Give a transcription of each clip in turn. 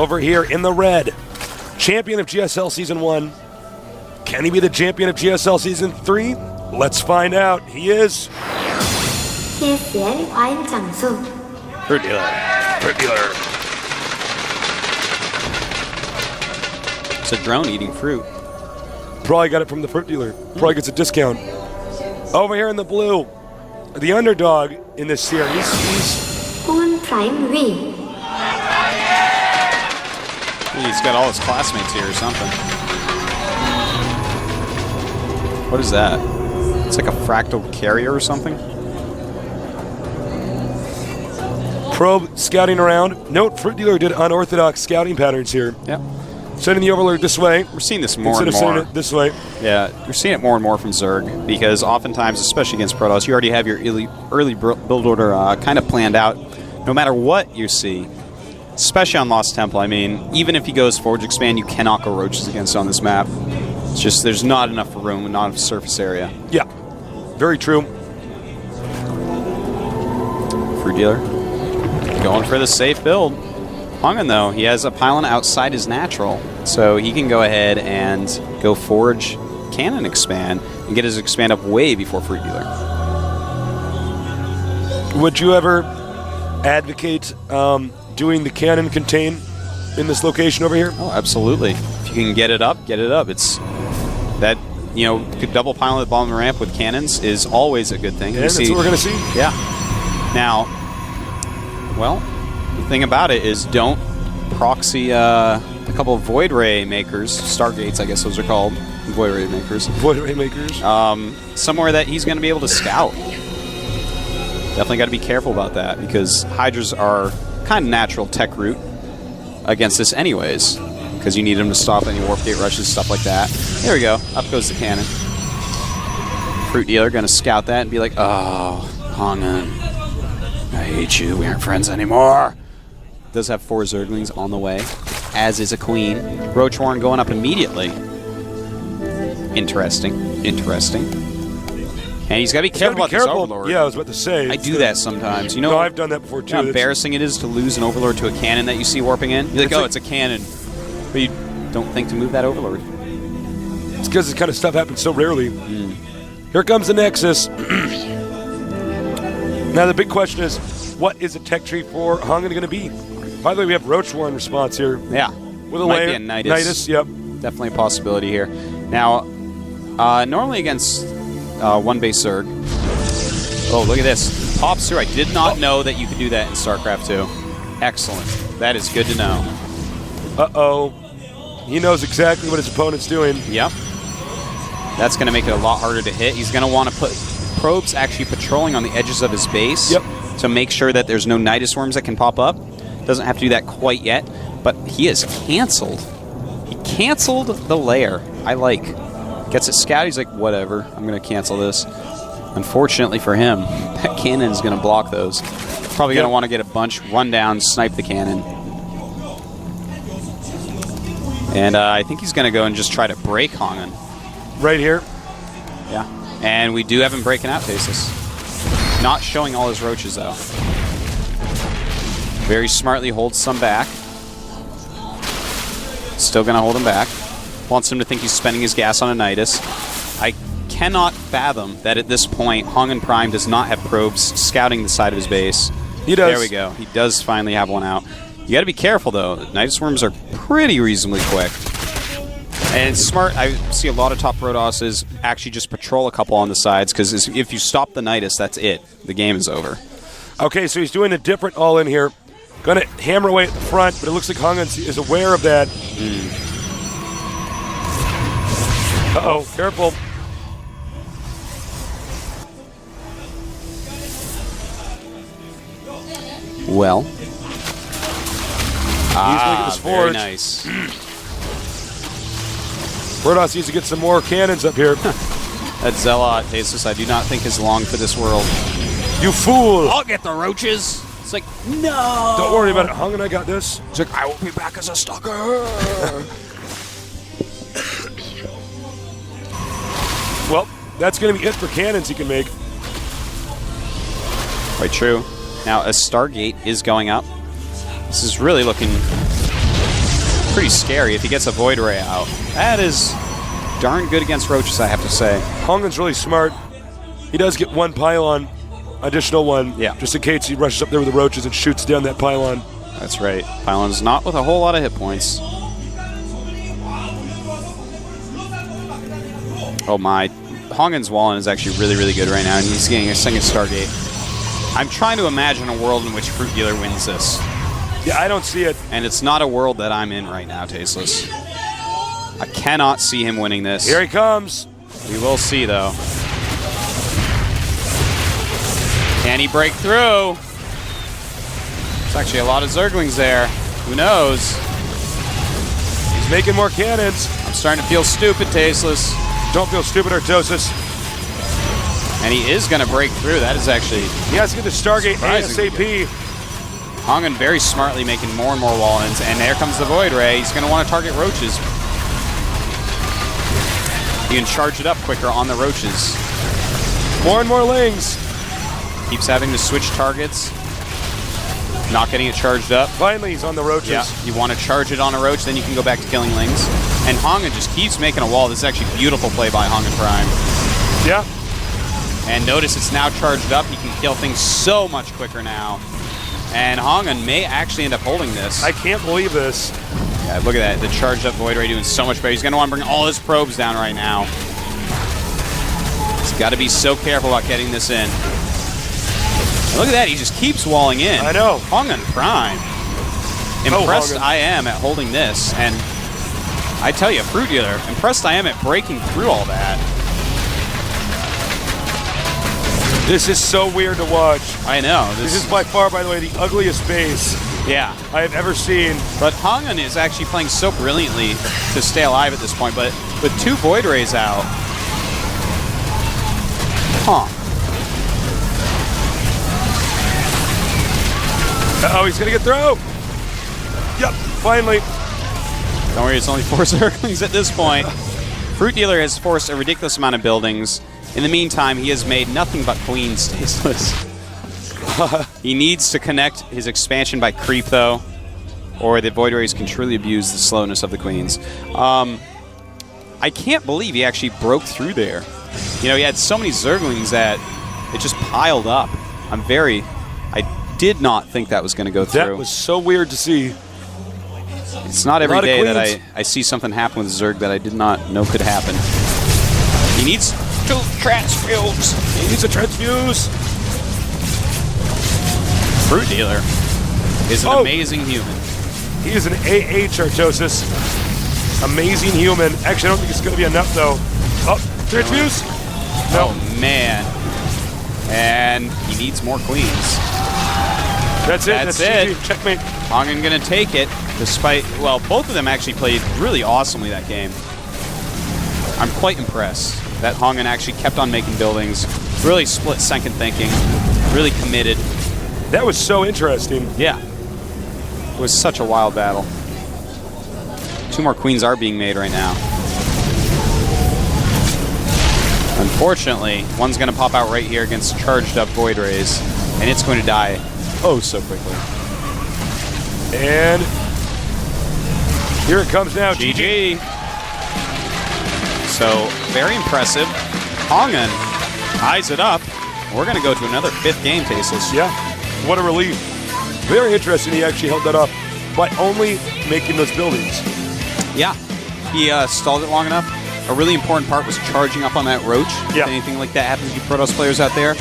over here in the red. Champion of GSL Season 1. Can he be the champion of GSL Season 3? Let's find out. He is. GSL 과일 장수. FruitDealer. FruitDealer. It's a drone eating fruit. Probably got it from the FruitDealer. Probably gets a discount. Over here in the blue, the underdog in this series. He's HongUn Prime V. He's got all his classmates here or something. What is that? It's like a fractal carrier or something? probe scouting around. Note, FruitDealer did unorthodox scouting patterns here. Yep. Sending the Overlord this way. We're seeing this more instead and of more. sending it this way. Yeah, you're seeing it more and more from Zerg because oftentimes, especially against Protoss, you already have your early build order kind of planned out. No matter what you see, especially on Lost Temple, I mean, even if he goes Forge Expand, you cannot go Roaches against on this map. It's just there's not enough room, not enough surface area. Yeah, very true. FruitDealer going for the safe build. HongUn, though, he has a pylon outside his natural, so he can go ahead and go Forge Cannon Expand and get his expand up way before FruitDealer. Would you ever advocate doing the cannon contain in this location over here? Oh, absolutely. If you can get it up, get it up. It's that, you know, double pylon at the bottom of the ramp with cannons is always a good thing. And that's what we're going to see. Yeah. Now, well, the thing about it is don't proxy a couple of Void Ray makers, Stargates, I guess those are called, Void Ray makers. Void Ray makers. Somewhere that he's going to be able to scout. Definitely got to be careful about that because Hydras are kind of natural tech route against this anyways because you need them to stop any warp gate rushes, stuff like that. There we go. Up goes the cannon. FruitDealer going to scout that and be like, oh, HongUn, I hate you. We aren't friends anymore. Does have 4 Zerglings on the way, as is a Queen. Ro8 going up immediately. Interesting. Interesting. And he's got to be careful about this Overlord. Yeah, I was about to say. I do that sometimes. You know, no, I've done that before too. How embarrassing it is to lose an Overlord to a cannon that you see warping in. You're like, oh, it's a cannon. But you don't think to move that Overlord. It's because this kind of stuff happens so rarely. Here comes the Nexus. Now the big question is, what is a tech tree for HongUn going to be? By the way, we have Ro8 in response here. Yeah. With a Might layer. be a Nidus. Nidus, yep. Definitely a possibility here. Now, normally against one base Zerg. Oh, look at this. Pops through. I did not know that you could do that in StarCraft 2. Excellent. That is good to know. Uh-oh. He knows exactly what his opponent's doing. Yep. That's going to make it a lot harder to hit. He's going to want to put probes actually patrolling on the edges of his base to make sure that there's no Nidus worms that can pop up. Doesn't have to do that quite yet, but he has canceled. He canceled the lair. I like. Gets it scout. He's like, whatever. I'm going to cancel this. Unfortunately for him, that cannon is going to block those. Probably going to want to get a bunch, run down, snipe the cannon. And I think he's going to go and just try to break HongUn. Right here? Yeah. And we do have him breaking out Tasis. Not showing all his roaches, though. Very smartly holds some back. Still going to hold him back. Wants him to think he's spending his gas on a Nidus. I cannot fathom that at this point, HongUn Prime does not have probes scouting the side of his base. He does. There we go. He does finally have one out. You got to be careful, though. Nidus worms are pretty reasonably quick. And it's smart. I see a lot of top Protosses actually just patrol a couple on the sides because if you stop the Nidus, that's it. The game is over. Okay, so he's doing a different all-in here. Going to hammer away at the front, but it looks like HongUn is aware of that. Uh-oh, careful. Well. He's going to get this very forge. nice. Protoss needs to get some more cannons up here. That Zealot, Tasis, I do not think is long for this world. You fool! I'll get the roaches! It's like, no! Don't worry about it, HongUn, I got this. It's like, I will be back as a stalker! Well, that's going to be it for cannons he can make. Quite true. Now, a Stargate is going up. This is really looking pretty scary if he gets a Void Ray out. That is darn good against roaches, I have to say. HongUn's really smart. He does get one pylon, additional one, Yeah. just in case he rushes up there with the roaches and shoots down that pylon. That's right. Pylon's not with a whole lot of hit points. Oh my. HongUn's Wallen is actually really, really good right now, and he's getting a second Stargate. I'm trying to imagine a world in which FruitDealer wins this. Yeah, I don't see it. And it's not a world that I'm in right now, Tasteless. I cannot see him winning this. Here he comes. We will see, though. Can he break through? There's actually a lot of Zerglings there. Who knows? He's making more cannons. I'm starting to feel stupid, Tasteless. Don't feel stupid, Artosis. And he is going to break through. That is actually... He has to get the Stargate Surprisingly ASAP. HongUn very smartly making more and more wall-ins. And there comes the Void Ray. He's going to want to target roaches. You can charge it up quicker on the roaches. More and more lings. Keeps having to switch targets. Not getting it charged up. Finally, he's on the roaches. Yeah, you want to charge it on a roach, then you can go back to killing lings. And HongUn just keeps making a wall. This is actually a beautiful play by HongUn Prime. Yeah. And notice it's now charged up. He can kill things so much quicker now. And HongUn may actually end up holding this. I can't believe this. Yeah, look at that. The charged up Void Ray doing so much better. He's going to want to bring all his probes down right now. He's got to be so careful about getting this in. And look at that. He just keeps walling in. I know. HongUn Prime. Impressed I am at holding this. And I tell you, FruitDealer, impressed I am at breaking through all that. This is so weird to watch. I know. This is by far, by the way, the ugliest base Yeah. I have ever seen. But HongUn is actually playing so brilliantly to stay alive at this point. But with two Void Rays out. Huh. Uh-oh, he's going to get through. Yep, finally. Don't worry, it's only 4 Zerglings at this point. FruitDealer has forced a ridiculous amount of buildings. In the meantime, he has made nothing but queens tasteless. He needs to connect his expansion by creep, though, or the Void Rays can truly abuse the slowness of the queens. I can't believe he actually broke through there. You know, he had so many Zerglings that it just piled up. I did not think that was going to go through. That was so weird to see. It's not every day that I see something happen with Zerg that I did not know could happen. He needs to transfuse. He needs a transfuse. FruitDealer is an amazing human. He is an AA Chartosis. Amazing human. Actually, I don't think it's going to be enough, though. Oh, transfuse? No. Oh, man. And he needs more queens. That's it. That's it. GG. Checkmate. HongUn going to take it, despite, well, both of them actually played really awesomely that game. I'm quite impressed that HongUn actually kept on making buildings, really split second thinking, really committed. That was so interesting. Yeah. It was such a wild battle. 2 more queens are being made right now. Unfortunately, one's going to pop out right here against charged up Void Rays, and it's going to die oh so quickly. And here it comes now. GG. So, very impressive. HongUn ties it up. We're going to go to another 5th game, Tasteless. Yeah, what a relief. Very interesting he actually held that up by only making those buildings. Yeah, he stalled it long enough. A really important part was charging up on that roach. Yeah. If anything like that happens to you Protoss players out there.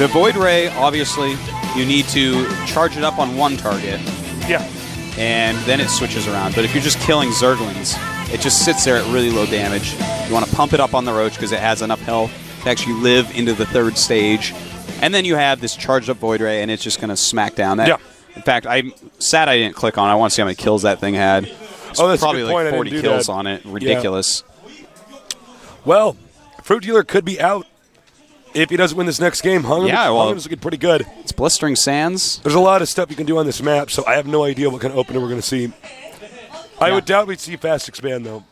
The Void Ray, obviously, you need to charge it up on one target. Yeah. And then it switches around. But if you're just killing Zerglings, it just sits there at really low damage. You want to pump it up on the roach because it has enough health to actually live into the 3rd stage. And then you have this charged up Void Ray, and it's just going to smack down that. Yeah. In fact, I'm sad I didn't click on it. I want to see how many kills that thing had. It's that's probably a good point. like I 40 didn't do kills that. on it. Ridiculous. Well, FruitDealer could be out if he doesn't win this next game. HongUn's looking pretty good. It's Blistering Sands. There's a lot of stuff you can do on this map, so I have no idea what kind of opener we're going to see. I would doubt we'd see fast expand, though.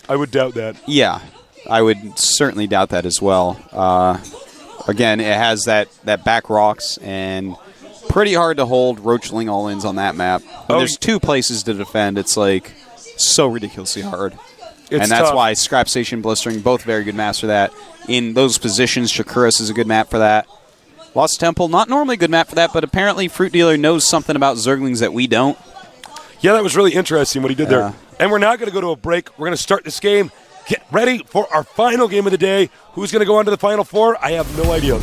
I would doubt that. Yeah, I would certainly doubt that as well. Again, it has that back rocks, and pretty hard to hold Roachling all-ins on that map. When there's 2 places to defend, it's like so ridiculously hard. It's and that's tough. why Scrap Station, Blistering, both very good maps for that. In those positions, Shakuras is a good map for that. Lost Temple, not normally a good map for that, but apparently Fruit Dealer knows something about Zerglings that we don't. Yeah, that was really interesting what he did there. And we're not going to go to a break. We're going to start this game. Get ready for our final game of the day. Who's going to go on to the Final Four? I have no idea.